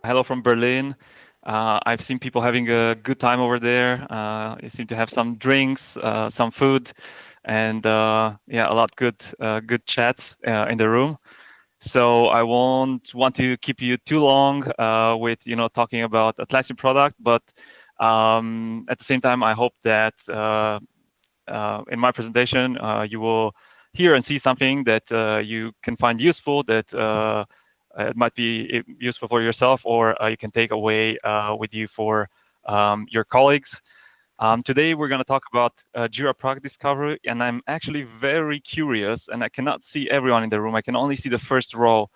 Hello from Berlin. I've seen people having a good time over there. You seem to have some drinks, some food, and yeah, a lot good chats in the room. So I won't want to keep you too long with talking about Atlassian product, but at the same time, I hope that in my presentation you will hear and see something that you can find useful, that it might be useful for yourself, or you can take away with you for your colleagues. Today we're going to talk about Jira Product Discovery, and I'm actually very curious, and I cannot see everyone in the room. I can only see the first row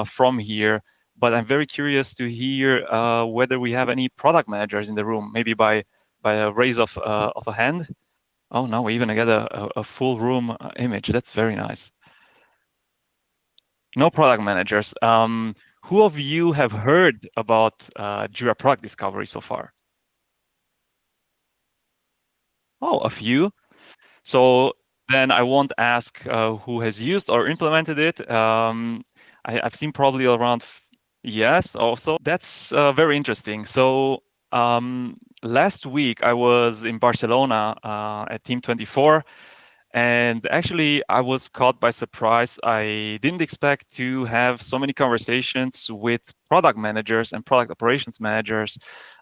from here, but I'm very curious to hear whether we have any product managers in the room, maybe by a raise of a hand. Oh, no, we even get a full room image. That's very nice. No product managers. Who of you have heard about Jira Product Discovery so far? Oh, a few. So then I won't ask who has used or implemented it. I've seen probably around, yes, also. That's very interesting. So last week I was in Barcelona at Team 24. And actually, I was caught by surprise. I didn't expect to have so many conversations with product managers and product operations managers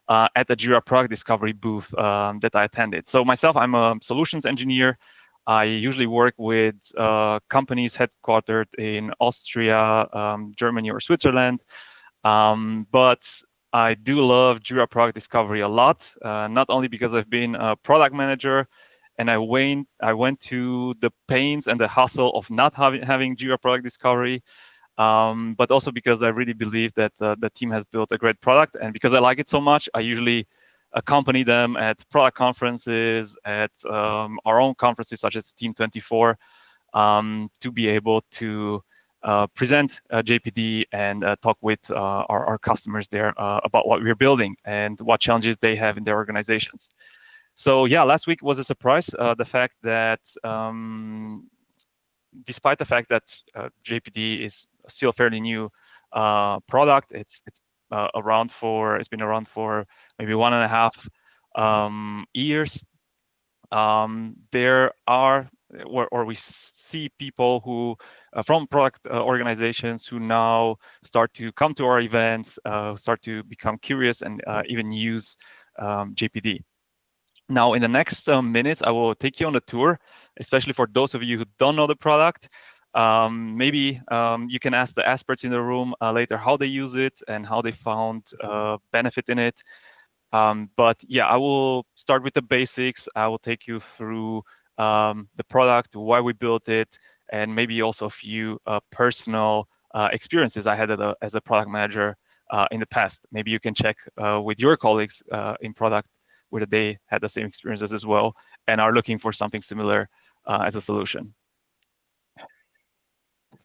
at the Jira Product Discovery booth that I attended. So myself, I'm a solutions engineer. I usually work with companies headquartered in Austria, Germany, or Switzerland. But I do love Jira Product Discovery a lot, not only because I've been a product manager, and I went to the pains and the hustle of not having Jira Product Discovery, but also because I really believe that the team has built a great product, and because I like it so much, I usually accompany them at product conferences, at our own conferences such as Team 24, to be able to present JPD and talk with our customers there about what we're building and what challenges they have in their organizations. So yeah, last week was a surprise. The fact that, despite the fact that JPD is still a fairly new product, it's been around for maybe 1.5 years. There are, or we see people who from product organizations who now start to come to our events, start to become curious, and even use JPD. Now, in the next minutes, I will take you on a tour, especially for those of you who don't know the product. Maybe you can ask the experts in the room later how they use it and how they found benefit in it. But yeah, I will start with the basics. I will take you through the product, why we built it, and maybe also a few personal experiences I had as a product manager in the past. Maybe you can check with your colleagues in product whether they had the same experiences as well and are looking for something similar as a solution.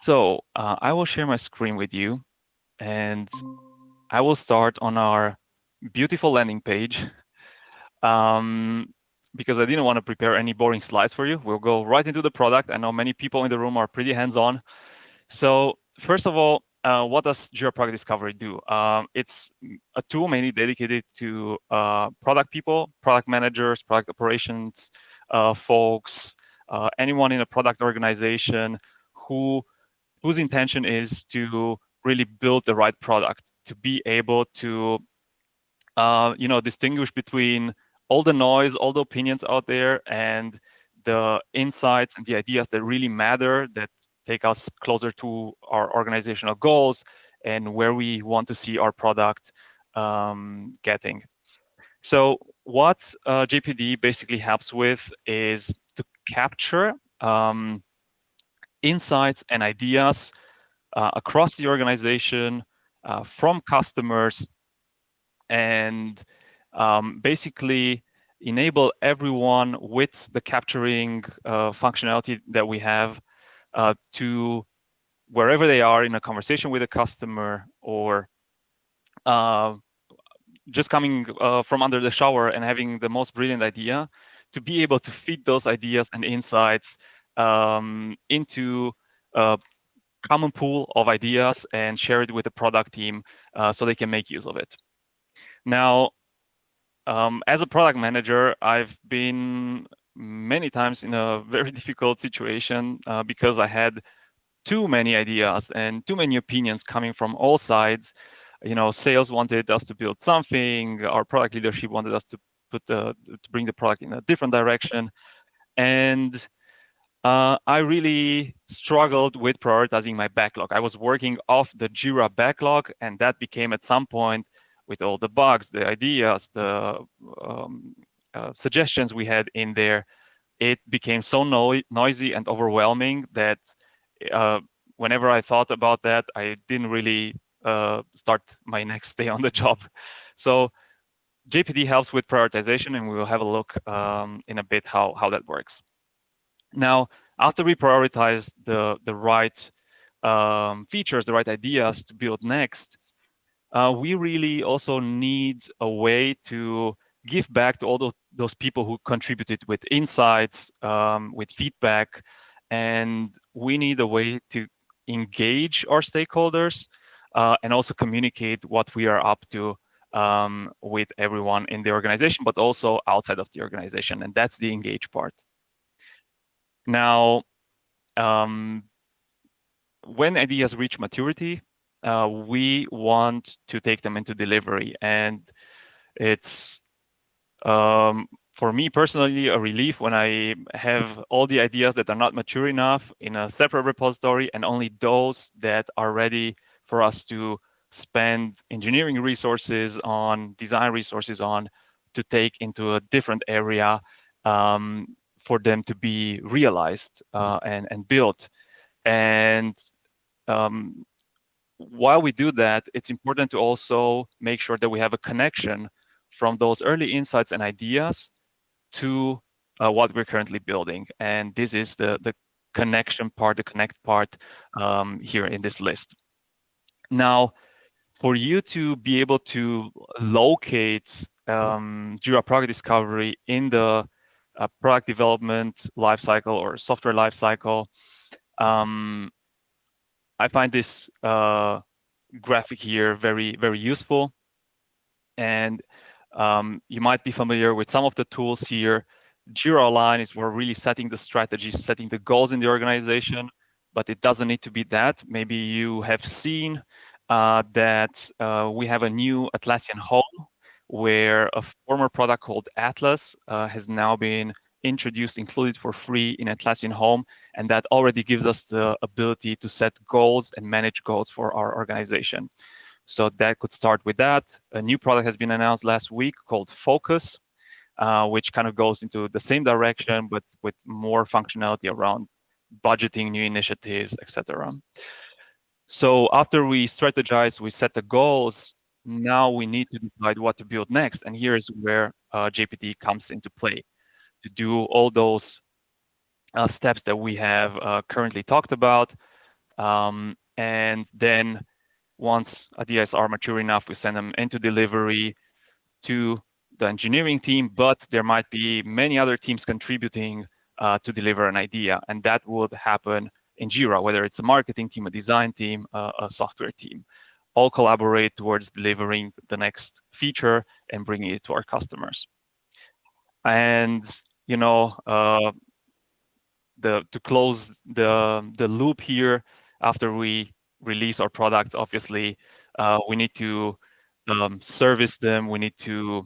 So I will share my screen with you, and I will start on our beautiful landing page. Because I didn't want to prepare any boring slides for you. We'll go right into the product. I know many people in the room are pretty hands-on. So first of all, what does Jira Product Discovery do? It's a tool mainly dedicated to product people, product managers, product operations folks, anyone in a product organization whose intention is to really build the right product, to be able to distinguish between all the noise, all the opinions out there, and the insights and the ideas that really matter, that take us closer to our organizational goals and where we want to see our product getting. So what JPD basically helps with is to capture insights and ideas across the organization from customers, and basically enable everyone with the capturing functionality that we have to, wherever they are in a conversation with a customer, or just coming from under the shower and having the most brilliant idea, to be able to feed those ideas and insights into a common pool of ideas and share it with the product team so they can make use of it. Now, as a product manager, I've been many times in a very difficult situation because I had too many ideas and too many opinions coming from all sides. Sales wanted us to build something. Our product leadership wanted us to bring the product in a different direction. And I really struggled with prioritizing my backlog. I was working off the Jira backlog, and that became at some point, with all the bugs, the ideas, the suggestions we had in there, it became so noisy and overwhelming that whenever I thought about that, I didn't really start my next day on the job. So JPD helps with prioritization, and we will have a look in a bit how that works. Now, after we prioritize the right features, the right ideas to build next, we really also need a way to give back to all those people who contributed with insights, with feedback, and we need a way to engage our stakeholders and also communicate what we are up to with everyone in the organization, but also outside of the organization, and that's the engage part. Now, when ideas reach maturity, we want to take them into delivery, and it's for me personally a relief when I have all the ideas that are not mature enough in a separate repository, and only those that are ready for us to spend engineering resources on, design resources on, to take into a different area for them to be realized and built. And while we do that, it's important to also make sure that we have a connection from those early insights and ideas to what we're currently building. And this is the connection part, the connect part here in this list. Now, for you to be able to locate Jira Product Discovery in the product development lifecycle or software lifecycle, I find this graphic here very, very useful. And you might be familiar with some of the tools here. Jira Align is where we're really setting the strategies, setting the goals in the organization, but it doesn't need to be that. Maybe you have seen that we have a new Atlassian home where a former product called Atlas has now been introduced, included for free in Atlassian Home, and that already gives us the ability to set goals and manage goals for our organization. So that could start with that. A new product has been announced last week called Focus, which kind of goes into the same direction, but with more functionality around budgeting new initiatives, etc. So after we strategize, we set the goals, now we need to decide what to build next. And here's where JPD comes into play, to do all those steps that we have currently talked about. And then once ideas are mature enough, we send them into delivery to the engineering team, but there might be many other teams contributing to deliver an idea. And that would happen in Jira, whether it's a marketing team, a design team, a software team. All collaborate towards delivering the next feature and bringing it to our customers. And to close the loop here, after we release our products, obviously, we need to service them. We need to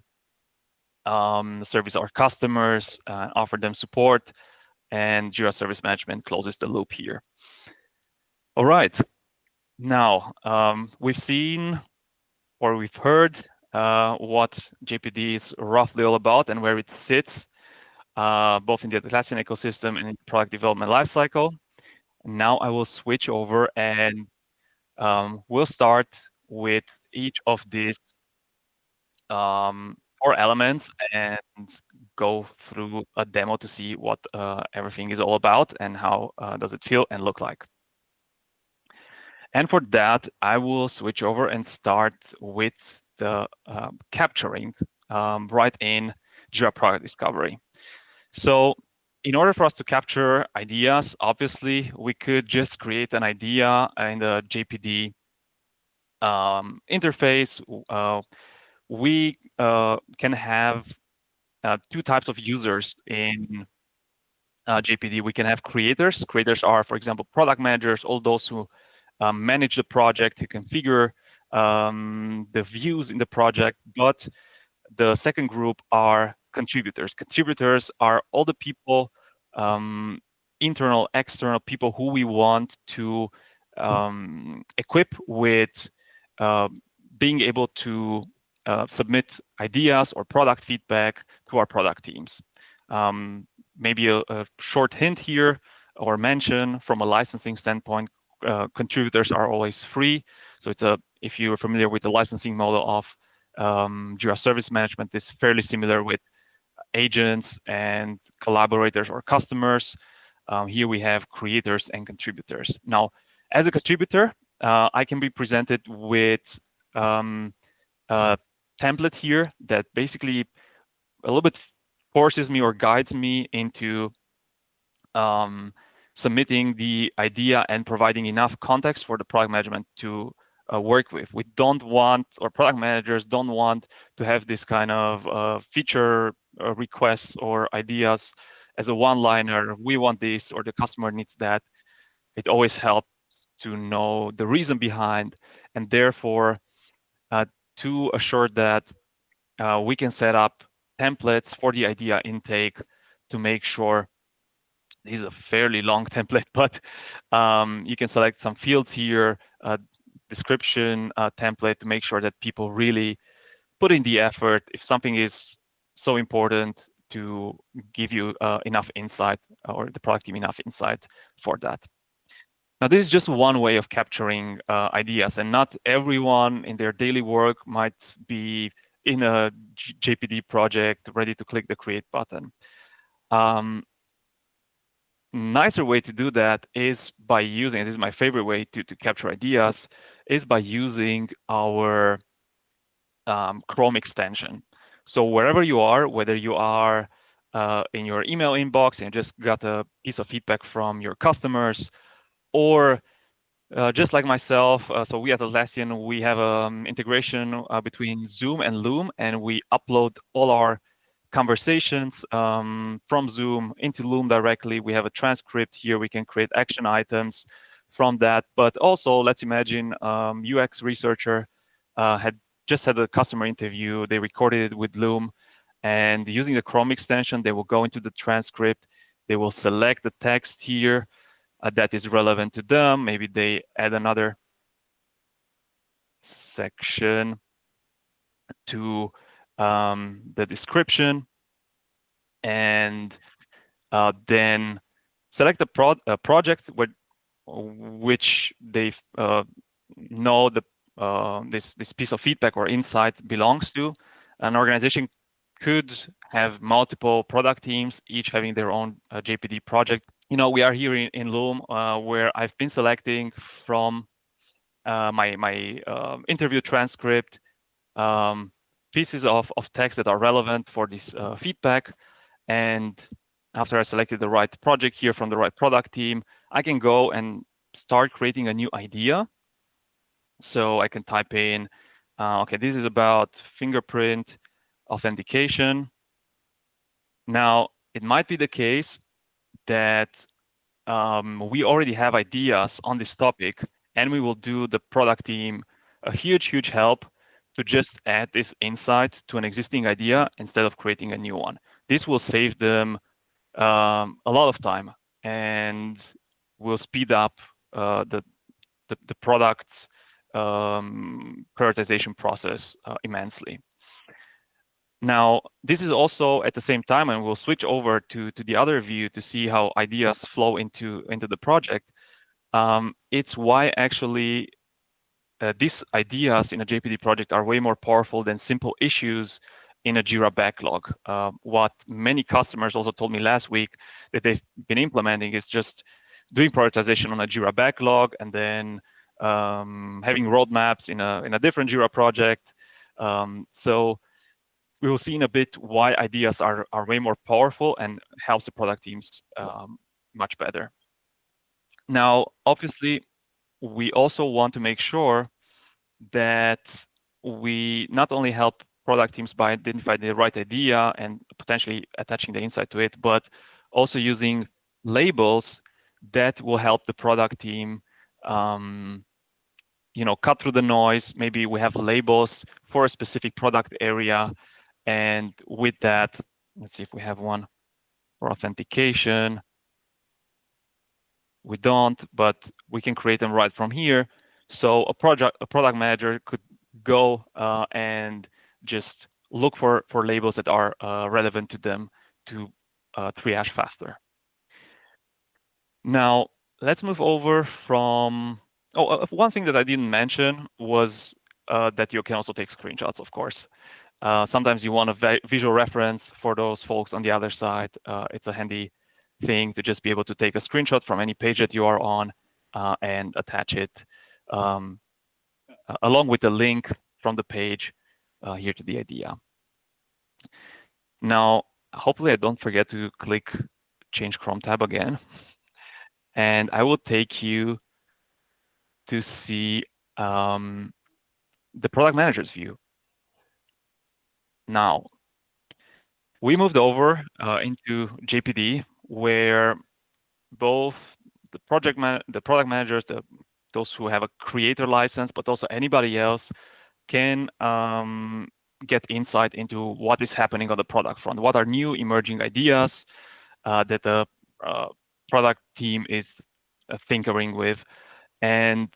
service our customers, offer them support, and Jira Service Management closes the loop here. All right. Now, we've seen or we've heard what JPD is roughly all about and where it sits, both in the Atlassian ecosystem and in the product development lifecycle. Now I will switch over and we'll start with each of these 4 elements and go through a demo to see what everything is all about and how does it feel and look like. And for that, I will switch over and start with the capturing right in Jira Product Discovery. So in order for us to capture ideas, obviously, we could just create an idea in the JPD interface. We can have two types of users in JPD. We can have creators. Creators are, for example, product managers, all those who manage the project, who configure the views in the project. But the second group are contributors. Contributors are all the people, internal, external people who we want to equip with being able to submit ideas or product feedback to our product teams. Maybe a short hint here or mention from a licensing standpoint, contributors are always free. So it's if you're familiar with the licensing model of Jira Service Management, is fairly similar with agents and collaborators or customers. Here we have creators and contributors. Now, as a contributor, I can be presented with a template here that basically a little bit forces me or guides me into submitting the idea and providing enough context for the product management to work with. We don't want, or product managers don't want to have this kind of feature requests or ideas as a one-liner. We want this, or the customer needs that. It always helps to know the reason behind, and therefore to assure that we can set up templates for the idea intake to make sure. This is a fairly long template, but you can select some fields here, description template, to make sure that people really put in the effort if something is so important, to give you enough insight, or the product team enough insight for that. Now, this is just one way of capturing ideas, and not everyone in their daily work might be in a JPD project ready to click the create button. Nicer way to do that is by using, and this is my favorite way to capture ideas, is by using our Chrome extension. So wherever you are, whether you are in your email inbox and just got a piece of feedback from your customers, or just like myself, so we at Atlassian, we have integration between Zoom and Loom, and we upload all our conversations from Zoom into Loom directly. We have a transcript here. We can create action items from that. But also, let's imagine UX researcher had just had a customer interview. They recorded it with Loom, and using the Chrome extension, they will go into the transcript. They will select the text here that is relevant to them. Maybe they add another section to the description, and then select a project which they know this piece of feedback or insight belongs to. An organization could have multiple product teams, each having their own JPD project. We are here in Loom, where I've been selecting from my interview transcript pieces of text that are relevant for this feedback. And after I selected the right project here from the right product team, I can go and start creating a new idea. So I can type in, okay, this is about fingerprint authentication. Now, it might be the case that we already have ideas on this topic, and we will do the product team a huge help to just add this insight to an existing idea instead of creating a new one. This will save them a lot of time and will speed up the product's prioritization process immensely. Now, this is also at the same time, and we'll switch over to the other view to see how ideas flow into the project. It's why actually these ideas in a JPD project are way more powerful than simple issues in a Jira backlog. What many customers also told me last week that they've been implementing is just doing prioritization on a Jira backlog, and then having roadmaps in a different Jira project. So we will see in a bit why ideas are way more powerful and helps the product teams much better. Now, obviously, we also want to make sure that we not only help product teams by identifying the right idea and potentially attaching the insight to it, but also using labels that will help the product team cut through the noise. Maybe we have labels for a specific product area, and with that, let's see if we have one for authentication. We don't, but we can create them right from here. So a product manager could go and just look for labels that are relevant to them to triage faster. Now, let's move over from, one thing that I didn't mention was that you can also take screenshots, of course. Sometimes you want a visual reference for those folks on the other side. It's a handy thing to just be able to take a screenshot from any page that you are on and attach it along with the link from the page here to the idea. Now, hopefully I don't forget to click change Chrome tab again. And I will take you to see the product manager's view. Now, we moved over into JPD, where both the product managers, those who have a creator license, but also anybody else can get insight into what is happening on the product front. What are new emerging ideas that the product team is tinkering with. And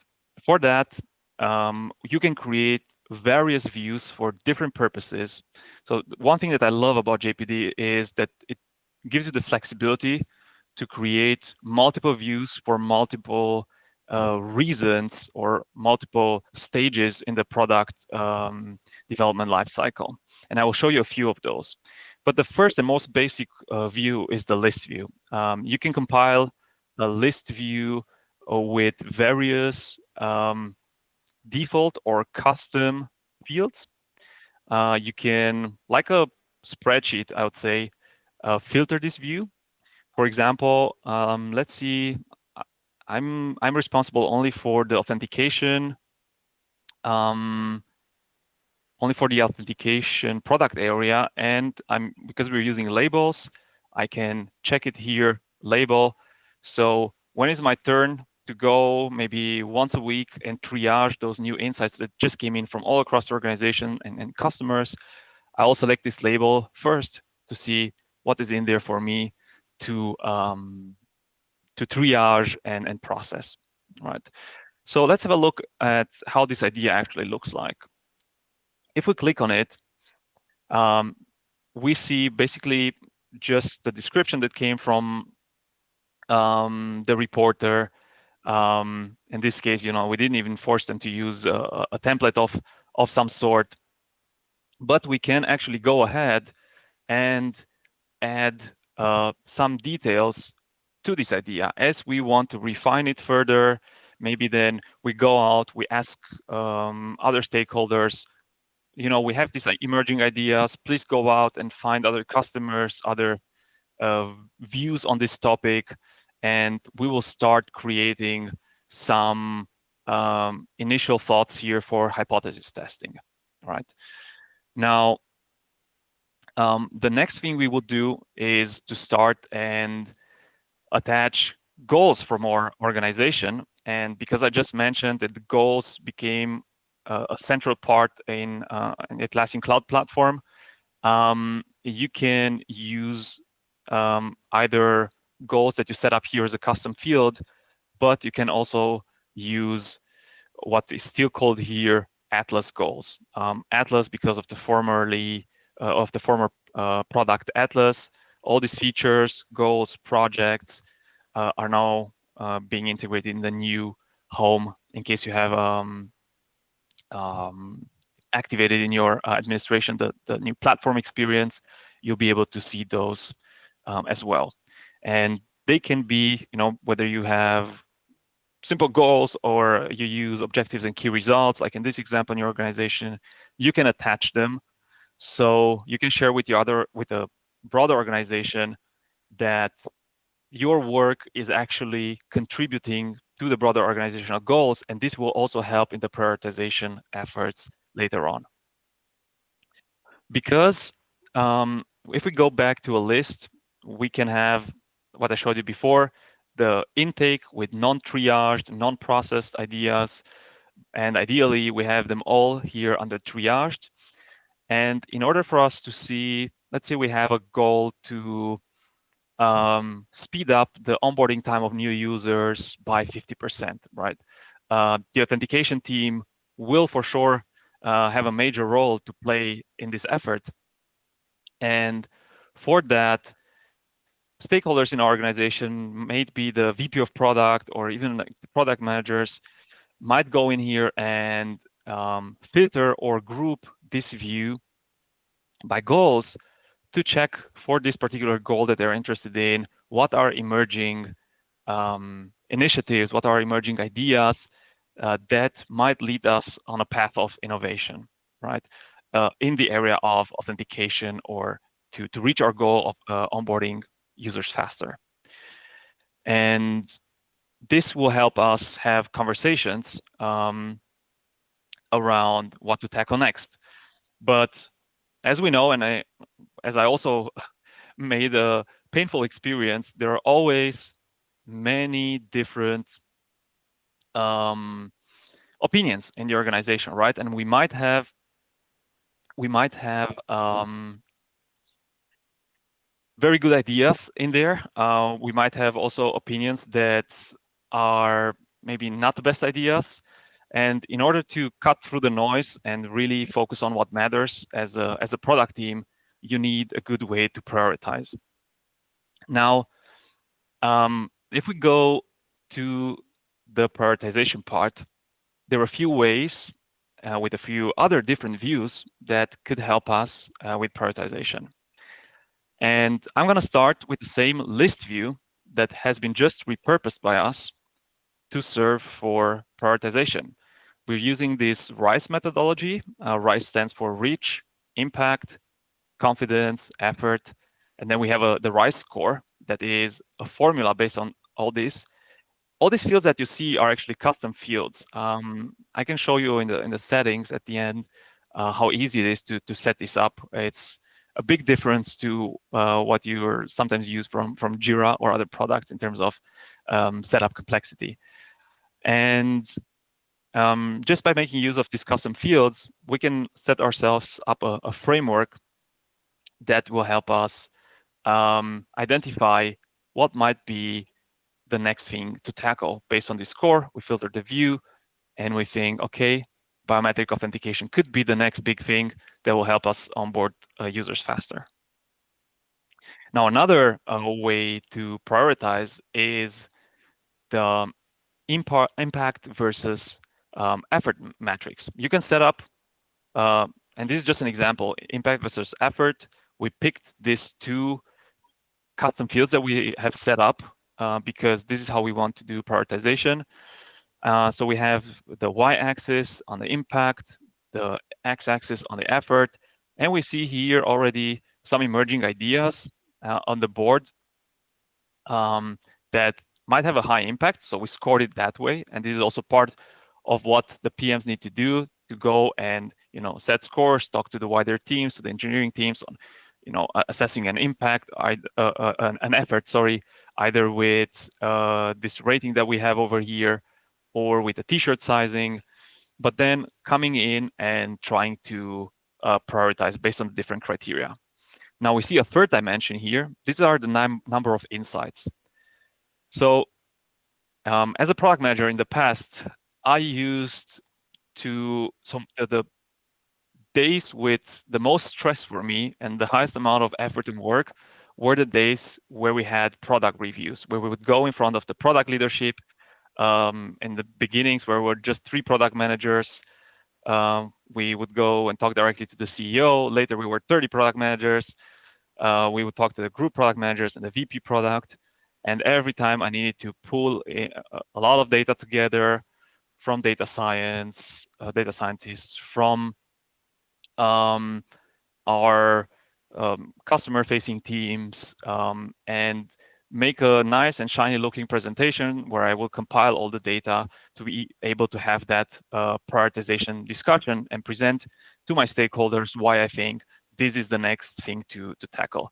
for that, you can create various views for different purposes. So one thing that I love about JPD is that it gives you the flexibility to create multiple views for multiple reasons or multiple stages in the product development lifecycle. And I will show you a few of those. But the first and most basic view is the list view. You can compile a list view with various default or custom fields. You can, like a spreadsheet, I would say, filter this view. For example, let's see, I'm responsible only for the authentication, product area, and because we're using labels, I can check it here, label. So when is my turn to go maybe once a week and triage those new insights that just came in from all across the organization and customers? I'll select this label first to see what is in there for me to triage and process, right? So let's have a look at how this idea actually looks like. If we click on it, we see basically just the description that came from the reporter. In this case, we didn't even force them to use a template of some sort, but we can actually go ahead and add some details to this idea. As we want to refine it further, maybe then we go out, we ask other stakeholders, we have these emerging ideas, please go out and find other customers, other views on this topic, and we will start creating some initial thoughts here for hypothesis testing, right? Now, the next thing we will do is to start and attach goals from our organization. And because I just mentioned that the goals became a central part in Atlassian Cloud Platform, you can use either goals that you set up here as a custom field, but you can also use what is still called here Atlas goals. Atlas, because of the former product Atlas, all these features, goals, projects are now being integrated in the new home. In case you have activated in your administration the new platform experience, you'll be able to see those as well. And they can be, whether you have simple goals or you use objectives and key results, like in this example in your organization, you can attach them So you can share with a broader organization that your work is actually contributing to the broader organizational goals, and this will also help in the prioritization efforts later on. Because if we go back to a list, we can have what I showed you before, the intake with non-triaged, non-processed ideas, and ideally we have them all here under triaged. And in order for us to see, let's say we have a goal to speed up the onboarding time of new users by 50%, right? The authentication team will for sure have a major role to play in this effort. And for that, stakeholders in our organization, may it be the VP of product or even like the product managers, might go in here and filter or group this view by goals to check for this particular goal that they're interested in, what are emerging initiatives, what are emerging ideas that might lead us on a path of innovation, right? In the area of authentication or to reach our goal of onboarding users faster. And this will help us have conversations around what to tackle next. But as we know, and as I also made a painful experience, there are always many different opinions in the organization, right? And we might have very good ideas in there. We might have also opinions that are maybe not the best ideas. And in order to cut through the noise and really focus on what matters as a product team, you need a good way to prioritize. Now, if we go to the prioritization part, there are a few ways with a few other different views that could help us with prioritization. And I'm going to start with the same list view that has been just repurposed by us to serve for prioritization. We're using this RICE methodology. RICE stands for reach, impact, confidence, effort. And then we have the RICE score that is a formula based on all this. All these fields that you see are actually custom fields. I can show you in the settings at the end how easy it is to set this up. It's a big difference to what you sometimes use from Jira or other products in terms of setup complexity. And just by making use of these custom fields, we can set ourselves up a framework that will help us identify what might be the next thing to tackle. Based on this score, we filter the view and we think, okay, biometric authentication could be the next big thing that will help us onboard users faster. Now, another way to prioritize is the impact versus effort matrix. You can set up, and this is just an example, impact versus effort. We picked these two custom fields that we have set up because this is how we want to do prioritization. So we have the y-axis on the impact, the x-axis on the effort, and we see here already some emerging ideas on the board that might have a high impact. So we scored it that way, and this is also part of what the PMs need to do to go and set scores, talk to the wider teams, to the engineering teams on assessing an impact, an effort, sorry, either with this rating that we have over here or with the t-shirt sizing, but then coming in and trying to prioritize based on the different criteria. Now we see a third dimension here. These are the number of insights. So as a product manager in the past, I used the days with the most stress for me and the highest amount of effort and work were the days where we had product reviews, where we would go in front of the product leadership in the beginnings where we were just 3 product managers. We would go and talk directly to the CEO. Later, we were 30 product managers. We would talk to the group product managers and the VP product. And every time I needed to pull a lot of data together from data science, data scientists, from our customer-facing teams and make a nice and shiny looking presentation where I will compile all the data to be able to have that prioritization discussion and present to my stakeholders why I think this is the next thing to tackle.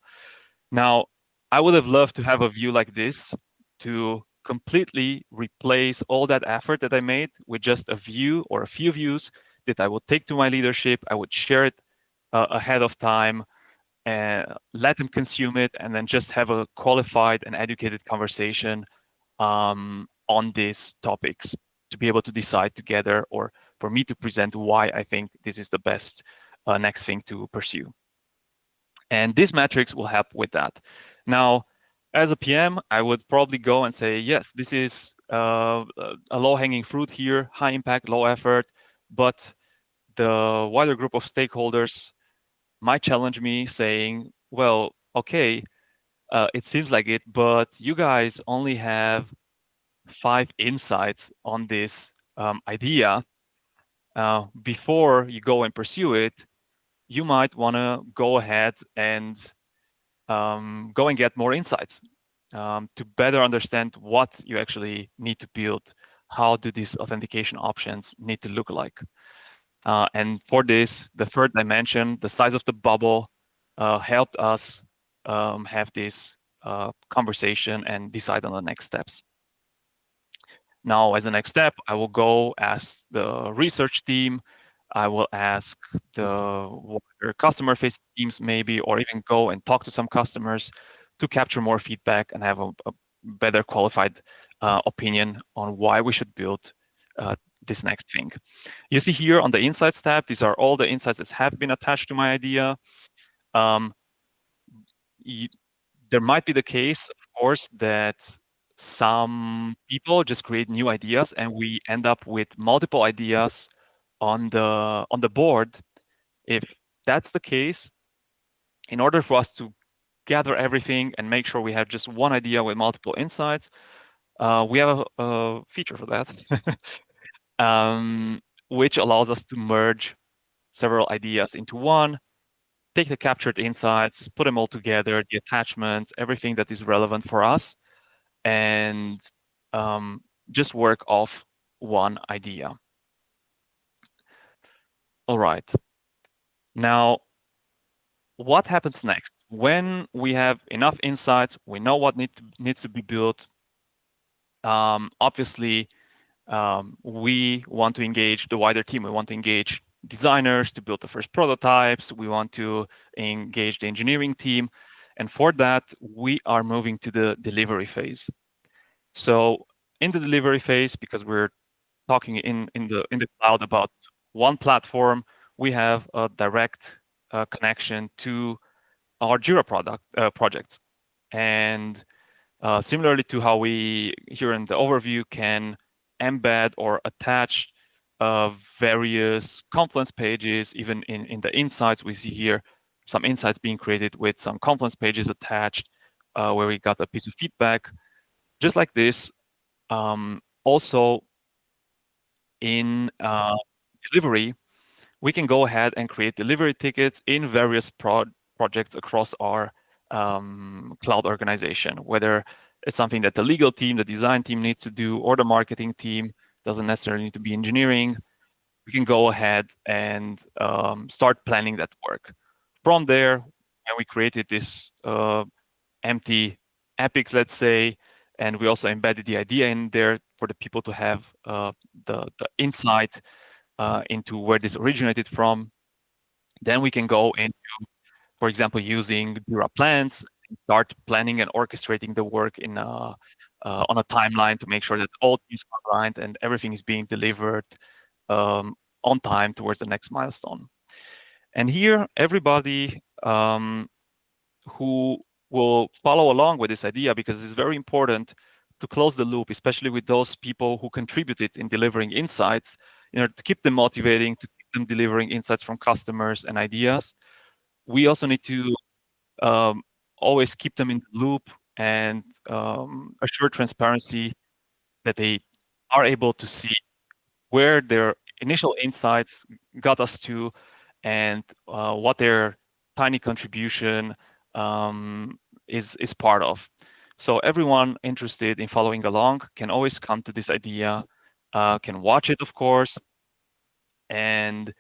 Now, I would have loved to have a view like this to completely replace all that effort that I made with just a view or a few views that I would take to my leadership. I would share it ahead of time, let them consume it, and then just have a qualified and educated conversation on these topics to be able to decide together, or for me to present why I think this is the best next thing to pursue. And these metrics will help with that. Now, as a PM, I would probably go and say, yes, this is a low-hanging fruit here, high impact, low effort, but the wider group of stakeholders might challenge me saying, well, okay, it seems like it, but you guys only have 5 insights on this idea. Before you go and pursue it, you might want to go ahead and go and get more insights to better understand what you actually need to build. How do these authentication options need to look like? And for this, the third dimension, the size of the bubble, helped us have this conversation and decide on the next steps. Now, as a next step, I will go ask the research team. I will ask the customer-facing teams maybe, or even go and talk to some customers to capture more feedback and have a better qualified opinion on why we should build this next thing. You see here on the Insights tab, these are all the insights that have been attached to my idea. There might be the case, of course, that some people just create new ideas and we end up with multiple ideas on the board. If that's the case, in order for us to gather everything and make sure we have just one idea with multiple insights, we have a feature for that, which allows us to merge several ideas into one, take the captured insights, put them all together, the attachments, everything that is relevant for us, and just work off one idea. All right. Now, what happens next? When we have enough insights, we know what needs to be built. Obviously, we want to engage the wider team. We want to engage designers to build the first prototypes. We want to engage the engineering team. And for that, we are moving to the delivery phase. So in the delivery phase, because we're talking in the cloud about one platform, we have a direct connection to our Jira projects. And similarly to how we here in the overview can embed or attach various Confluence pages, even in the insights, we see here some insights being created with some Confluence pages attached where we got a piece of feedback. Just like this, also in delivery, we can go ahead and create delivery tickets in various projects across our cloud organization, whether it's something that the legal team, the design team needs to do, or the marketing team, doesn't necessarily need to be engineering. We can go ahead and start planning that work. From there, when we created this empty epic, let's say, and we also embedded the idea in there for the people to have the insight into where this originated from. Then we can go into, for example, using Jira plans, and start planning and orchestrating the work in on a timeline to make sure that all teams are aligned and everything is being delivered on time towards the next milestone. And here, everybody who will follow along with this idea, because it's very important to close the loop, especially with those people who contributed in delivering insights, in order to keep them motivating, to keep them delivering insights from customers and ideas. We also need to always keep them in the loop and assure transparency that they are able to see where their initial insights got us to and what they're tiny contribution is part of. So everyone interested in following along can always come to this idea, can watch it, of course, and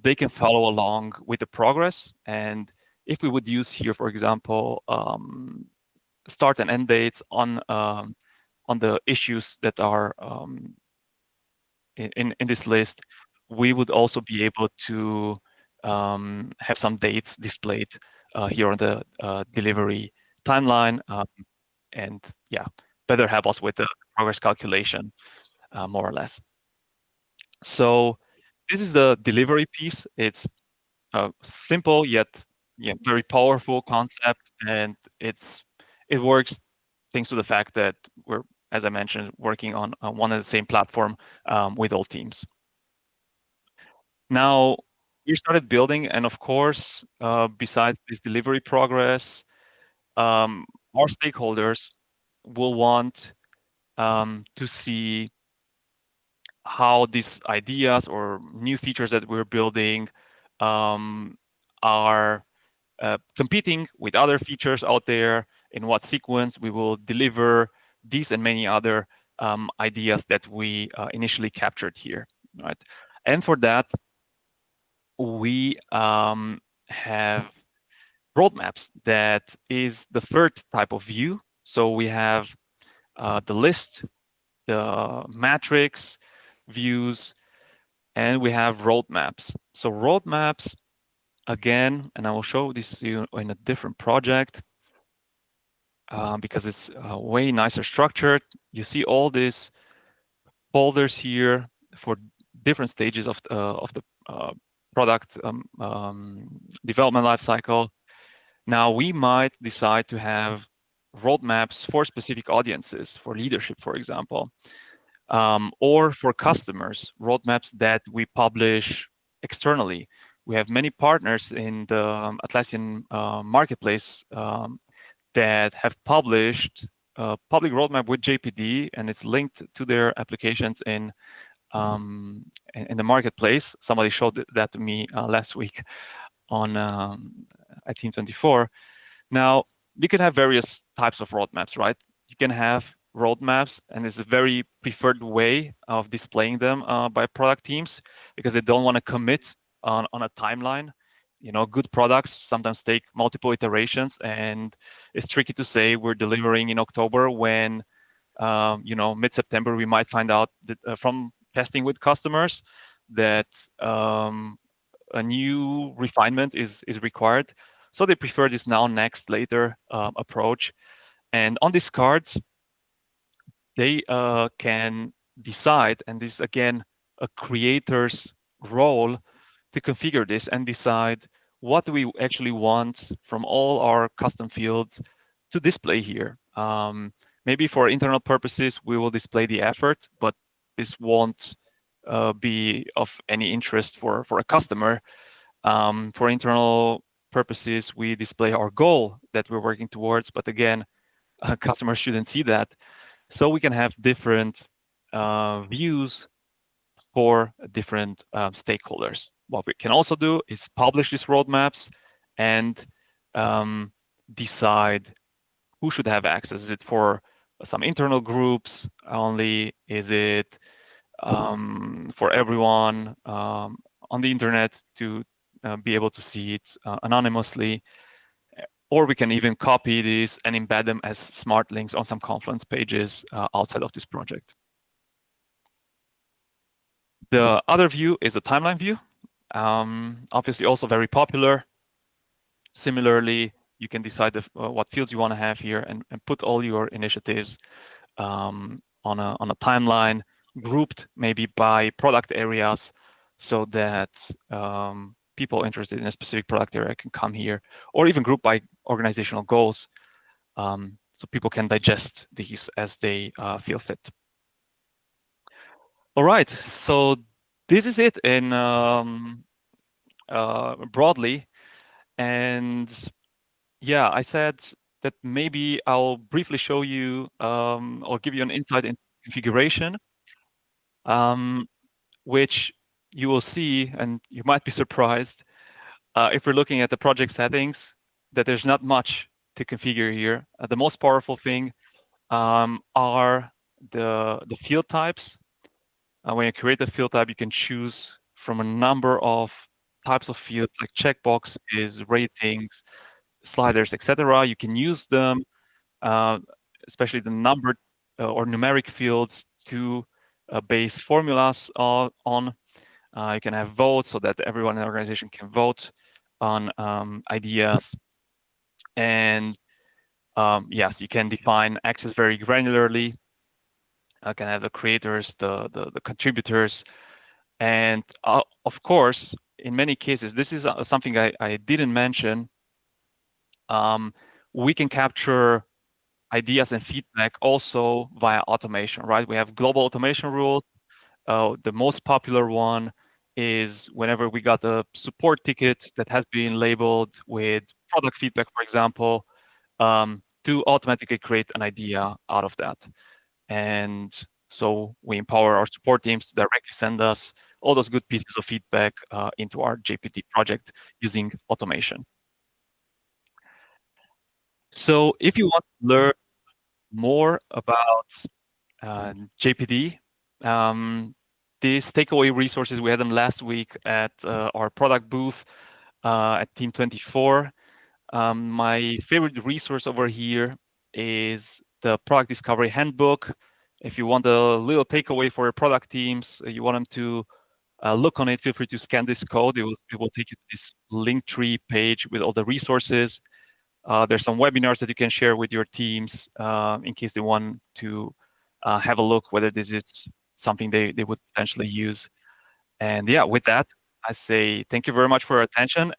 they can follow along with the progress. And if we would use here, for example, start and end dates on the issues that are in this list, we would also be able to have some dates displayed here on the delivery timeline, and yeah, better help us with the progress calculation, more or less. So this is the delivery piece. It's a simple yet very powerful concept, and it works thanks to the fact that we're, as I mentioned, working on one and the same platform with all teams. Now, we started building, and of course, besides this delivery progress, our stakeholders will want to see how these ideas or new features that we're building are competing with other features out there, in what sequence we will deliver these and many other ideas that we initially captured here, right? And for that, we have roadmaps. That is the third type of view. So we have the list, the matrix views, and we have roadmaps. So roadmaps, again, and I will show this to you in a different project because it's way nicer structured. You see all these folders here for different stages of the product development lifecycle. Now, we might decide to have roadmaps for specific audiences, for leadership, for example, or for customers, roadmaps that we publish externally. We have many partners in the Atlassian marketplace that have published a public roadmap with JPD, and it's linked to their applications in the marketplace. Somebody showed that to me last week on at Team 24. Now, you can have various types of roadmaps, right? You can have roadmaps, and it's a very preferred way of displaying them by product teams because they don't want to commit on a timeline. You know, good products sometimes take multiple iterations, and it's tricky to say we're delivering in October when, you know, mid-September we might find out that from testing with customers that a new refinement is required. So they prefer this now, next, later approach. And on these cards, they can decide, and this is again a creator's role, to configure this and decide what do we actually want from all our custom fields to display here. Maybe for internal purposes, we will display the effort, but this won't be of any interest for a customer. For internal purposes, we display our goal that we're working towards, but again, customers shouldn't see that. So we can have different views for different stakeholders. What we can also do is publish these roadmaps and decide who should have access. Is it for some internal groups only? Is it for everyone on the internet to be able to see it anonymously? Or we can even copy these and embed them as smart links on some Confluence pages outside of this project. The other view is a timeline view. Obviously also very popular. Similarly, you can decide what fields you want to have here and put all your initiatives on a timeline, grouped maybe by product areas, so that people interested in a specific product area can come here, or even group by organizational goals, so people can digest these as they feel fit. All right, so this is it in broadly, and yeah, I said that maybe I'll briefly show you or give you an insight into configuration, which you will see, and you might be surprised. if we're looking at the project settings, that there's not much to configure here. The most powerful thing are the field types. When you create a field type, you can choose from a number of types of fields like checkboxes, ratings, sliders, etc. You can use them, especially the numbered or numeric fields, to base formulas on. You can have votes so that everyone in the organization can vote on ideas. And yes, you can define access very granularly. You can have the creators, the contributors, and of course, in many cases, this is something I didn't mention. We can capture ideas and feedback also via automation, right? We have global automation rules. The most popular one is whenever we got a support ticket that has been labeled with product feedback, for example, to automatically create an idea out of that. And so we empower our support teams to directly send us all those good pieces of feedback into our JPD project using automation. So if you want to learn more about JPD, these takeaway resources, we had them last week at our product booth at Team 24. My favorite resource over here is the Product Discovery Handbook. If you want a little takeaway for your product teams, you want them to look on it, feel free to scan this code. It will take you to this Linktree page with all the resources. There's some webinars that you can share with your teams in case they want to have a look whether this is something they would potentially use. And yeah, with that, I say thank you very much for your attention.